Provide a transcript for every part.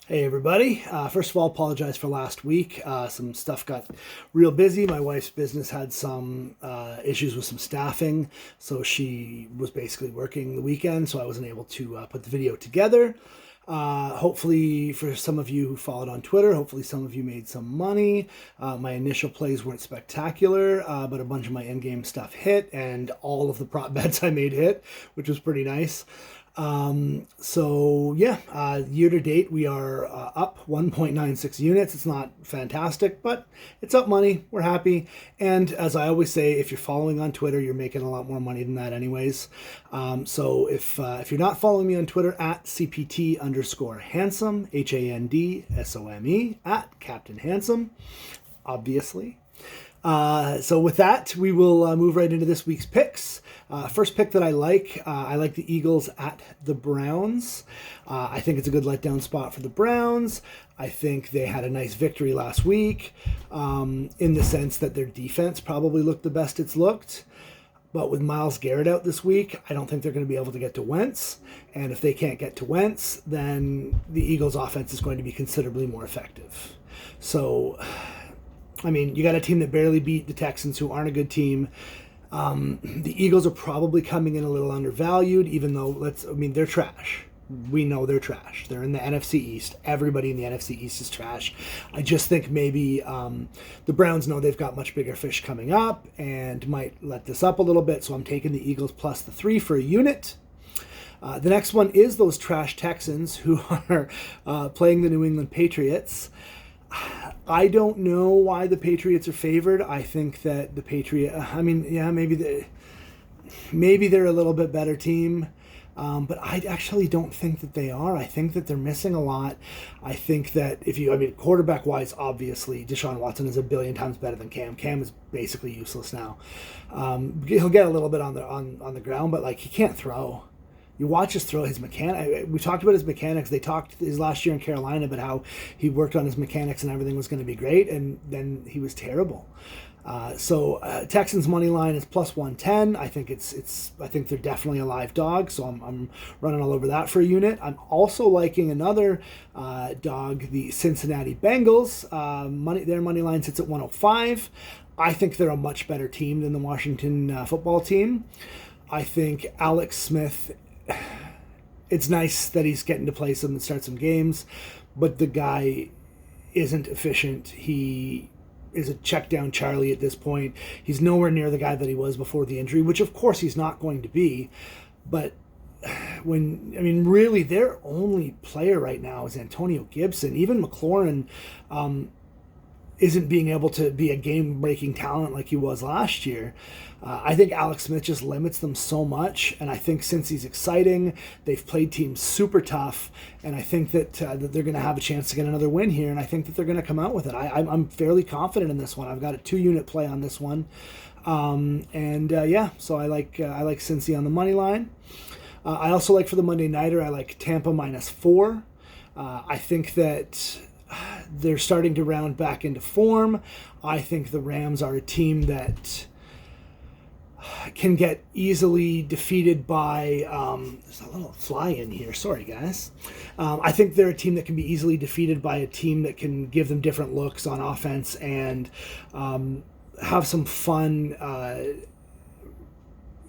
Hey everybody. First of all, apologize for last week. Some stuff got real busy. My wife's business had some issues with some staffing, so she was basically working the weekend, so I wasn't able to put the video together. Hopefully, for some of you who followed on Twitter, hopefully some of you made some money. My initial plays weren't spectacular, but a bunch of my in-game stuff hit, and all of the prop bets I made hit, which was pretty nice. Year to date, we are up 1.96 units. It's not fantastic, but it's up money. We're happy. And as I always say, if you're following on Twitter, you're making a lot more money than that anyways. If you're not following me on Twitter, at CPT underscore handsome, HANDSOME, at Captain Handsome, obviously. So with that, we will move right into this week's picks. First pick that I like the Eagles at the Browns. I think it's a good letdown spot for the Browns. I think they had a nice victory last week in the sense that their defense probably looked the best it's looked. But with Myles Garrett out this week, I don't think they're going to be able to get to Wentz. And if they can't get to Wentz, then the Eagles' offense is going to be considerably more effective. So, I mean, you got a team that barely beat the Texans, who aren't a good team. The Eagles are probably coming in a little undervalued, even though they're trash. We know they're trash. They're in the NFC East. Everybody in the NFC East is trash. I just think maybe the Browns know they've got much bigger fish coming up and might let this up a little bit. So I'm taking the Eagles plus the 3 for a unit. The next one is those trash Texans who are playing the New England Patriots. I don't know why the Patriots are favored. I think that maybe they're a little bit better team, but I actually don't think that they are. I think that they're missing a lot. I think that quarterback wise, obviously Deshaun Watson is a billion times better than Cam. Cam is basically useless now. He'll get a little bit on the ground, but he can't throw. You watch his throw, his mechanic. We talked about his mechanics. They talked his last year in Carolina about how he worked on his mechanics and everything was going to be great, and then he was terrible. Texans money line is plus 110. I think I think they're definitely a live dog, so I'm running all over that for a unit. I'm also liking another dog, the Cincinnati Bengals. Their money line sits at 105. I think they're a much better team than the Washington football team. I think Alex Smith, it's nice that he's getting to play some and start some games, but the guy isn't efficient. He is a check down Charlie at this point. He's nowhere near the guy that he was before the injury, which of course he's not going to be. But really their only player right now is Antonio Gibson. Even McLaurin isn't being able to be a game-breaking talent like he was last year. I think Alex Smith just limits them so much, and I think since he's exciting, they've played teams super tough, and I think that they're going to have a chance to get another win here, and I think that they're going to come out with it. I'm fairly confident in this one. I've got a 2-unit play on this one, so I like Cincy on the money line. I also like for the Monday Nighter, I like Tampa minus 4. I think that they're starting to round back into form. I think the Rams are a team that can get easily defeated by there's a little fly in here, sorry guys. I think they're a team that can be easily defeated by a team that can give them different looks on offense and have some fun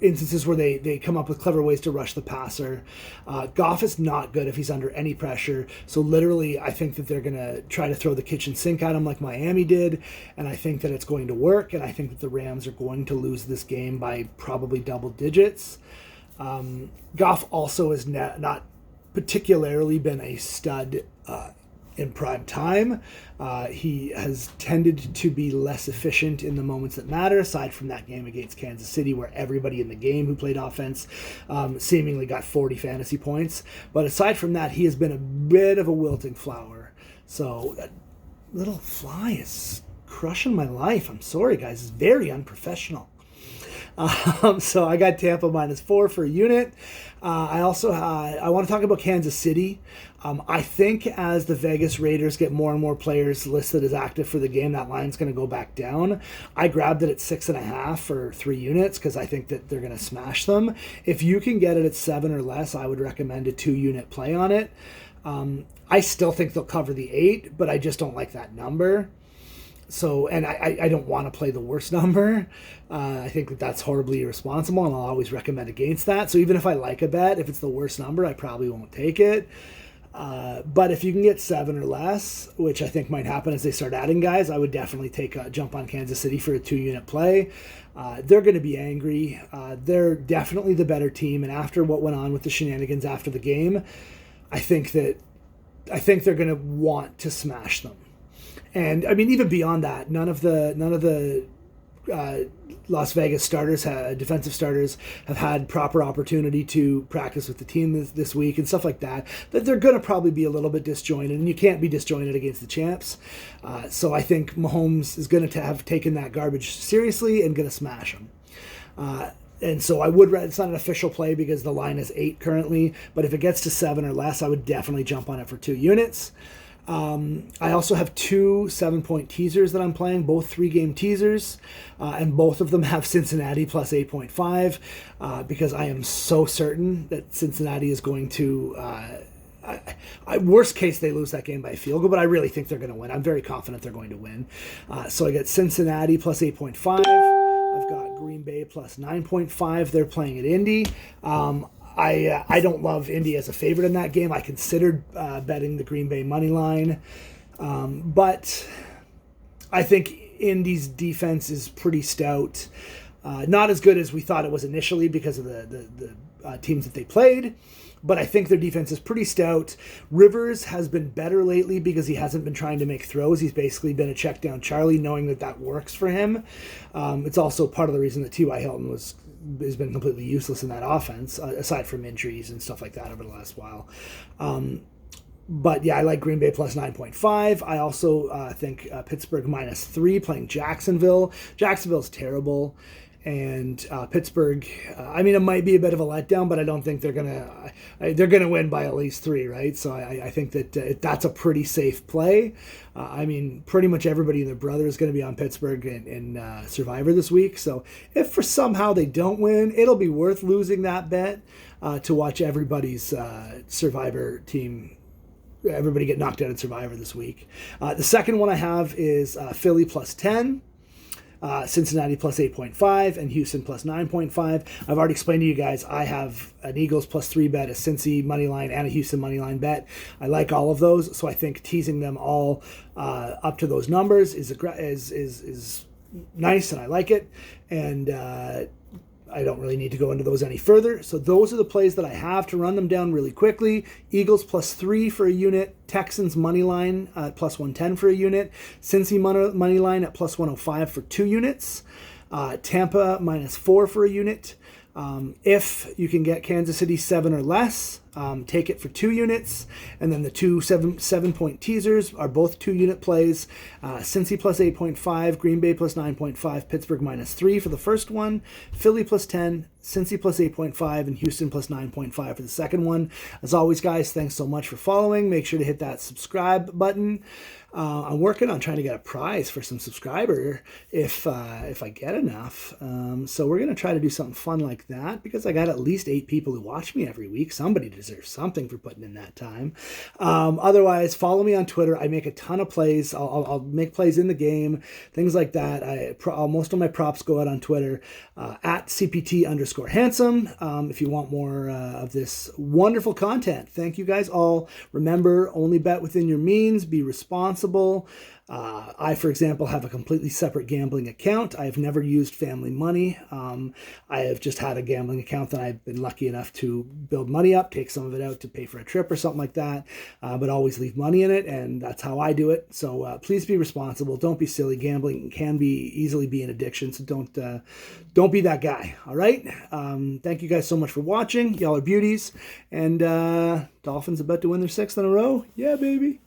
instances where they come up with clever ways to rush the passer. Goff is not good if he's under any pressure. So literally, I think that they're going to try to throw the kitchen sink at him like Miami did. And I think that it's going to work. And I think that the Rams are going to lose this game by probably double digits. Goff also has not particularly been a stud in prime time. He has tended to be less efficient in the moments that matter, aside from that game against Kansas City where everybody in the game who played offense seemingly got 40 fantasy points. But aside from that, he has been a bit of a wilting flower. So that little fly is crushing my life. I'm sorry, guys. It's very unprofessional. So I got Tampa minus 4 for a unit. I want to talk about Kansas City. I think as the Vegas Raiders get more and more players listed as active for the game, that line's going to go back down. I grabbed it at 6.5 for 3 units because I think that they're going to smash them. If you can get it at 7 or less, I would recommend a 2-unit play on it. I still think they'll cover the 8, but I just don't like that number. So, and I don't want to play the worst number. I think that that's horribly irresponsible, and I'll always recommend against that. So even if I like a bet, if it's the worst number, I probably won't take it. But if you can get 7 or less, which I think might happen as they start adding guys, I would definitely take a jump on Kansas City for a 2-unit play. They're going to be angry. They're definitely the better team, and after what went on with the shenanigans after the game, I think they're going to want to smash them. And I mean, even beyond that, none of the Las Vegas defensive starters, have had proper opportunity to practice with the team this week and stuff like that. That they're going to probably be a little bit disjointed, and you can't be disjointed against the champs. So I think Mahomes is going to have taken that garbage seriously and going to smash them. And so it's not an official play because the line is 8 currently, but if it gets to 7 or less, I would definitely jump on it for 2 units. I also have 2 7-point teasers that I'm playing, both 3-game teasers, and both of them have Cincinnati plus 8.5, because I am so certain that Cincinnati is going to, worst case, they lose that game by a field goal, but I really think they're going to win. I'm very confident they're going to win. So I get Cincinnati plus 8.5. I've got Green Bay plus 9.5. They're playing at Indy. I don't love Indy as a favorite in that game. I considered betting the Green Bay money line, but I think Indy's defense is pretty stout. Not as good as we thought it was initially because of the teams that they played, but I think their defense is pretty stout. Rivers has been better lately because he hasn't been trying to make throws. He's basically been a check down Charlie, knowing that works for him. It's also part of the reason that T.Y. Hilton has been completely useless in that offense, aside from injuries and stuff like that over the last while. But yeah, I like Green Bay plus 9.5. I also think Pittsburgh minus 3 playing Jacksonville. Jacksonville's terrible. And Pittsburgh, I mean, it might be a bit of a letdown, but I don't think they're gonna win by at least 3, right? So I think that that's a pretty safe play. I mean, pretty much everybody and their brother is going to be on Pittsburgh in Survivor this week. So if for somehow they don't win, it'll be worth losing that bet to watch everybody's Survivor team. Everybody get knocked out in Survivor this week. The second one I have is Philly plus 10. Cincinnati plus 8.5 and Houston plus 9.5. I've already explained to you guys I have an Eagles plus 3 bet, a Cincy money line, and a Houston money line bet. I like all of those, so I think teasing them all up to those numbers is nice, and I like it. And I don't really need to go into those any further. So those are the plays that I have to run them down really quickly. Eagles plus 3 for a unit. Texans money line at plus 110 for a unit. Cincy money line at plus 105 for 2 units. Tampa minus 4 for a unit. If you can get Kansas City 7 or less, take it for 2 units. And then the 2 7-point teasers are both 2-unit plays. Cincy plus 8.5, Green Bay plus 9.5, Pittsburgh minus 3 for the first one, Philly plus 10, Cincy plus 8.5, and Houston plus 9.5 for the second one. As always, guys, thanks so much for following. Make sure to hit that subscribe button. I'm working on trying to get a prize for some subscriber if I get enough. So we're going to try to do something fun like that because I got at least 8 people who watch me every week. Somebody deserves something for putting in that time. Otherwise, follow me on Twitter. I make a ton of plays. I'll make plays in the game, things like that. Most of my props go out on Twitter at CPT_handsome. If you want more of this wonderful content. Thank you guys all. Remember, only bet within your means. Be responsible. I, for example, have a completely separate gambling account. I've never used family money. I have just had a gambling account that I've been lucky enough to build money up, take some of it out to pay for a trip or something like that, but always leave money in it, and that's how I do it. So please be responsible. Don't be silly. Gambling can easily be an addiction, so don't be that guy, all right? Thank you guys so much for watching. Y'all are beauties, and Dolphins about to win their 6th in a row. Yeah, baby.